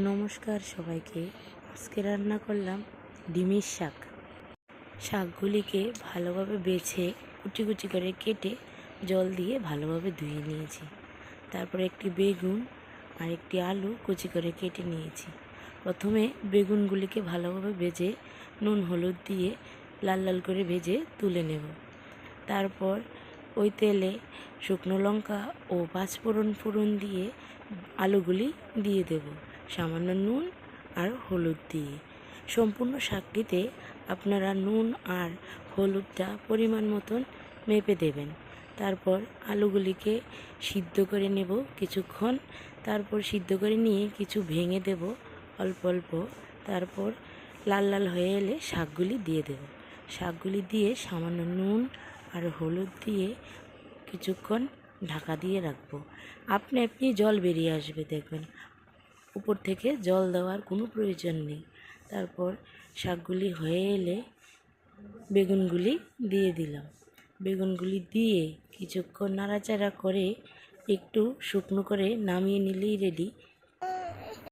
নমস্কার সবাইকে। আজকে রান্না করলাম ডিমের শাক। শাকগুলিকে ভালোভাবে বেছে কুচি কুচি করে কেটে জল দিয়ে ভালোভাবে ধুয়ে নিয়েছি। তারপরে একটি বেগুন আর একটি আলু কুচি করে কেটে নিয়েছি। প্রথমে বেগুনগুলিকে ভালোভাবে ভেজে নুন হলুদ দিয়ে লাল লাল করে ভেজে তুলে নেব। তারপর ওই তেলে শুকনো লঙ্কা ও পাঁচফোড়ন দিয়ে আলুগুলি দিয়ে দেব, সামান্য নুন আর হলুদ দিয়ে। সম্পূর্ণ শাকটিতে আপনারা নুন আর হলুদটা পরিমাণ মতন মেপে দেবেন। তারপর আলুগুলিকে সিদ্ধ করে নেব কিছুক্ষণ। তারপর সিদ্ধ করে নিয়ে কিছু ভেঙে দেব অল্প অল্প। তারপর লাল লাল হয়ে এলে শাকগুলি দিয়ে দেব। শাকগুলি দিয়ে সামান্য নুন আর হলুদ দিয়ে কিছুক্ষণ ঢাকা দিয়ে রাখবো। আপনি জল বেরিয়ে আসবে দেখবেন, উপর থেকে জল দেওয়ার কোনো প্রয়োজন নেই। তারপর শাকগুলি হয়ে এলে বেগুনগুলি দিয়ে দিলাম। বেগুনগুলি দিয়ে কিছুক্ষণ নাড়াচাড়া করে একটু শুকনো করে নামিয়ে নিলেই রেডি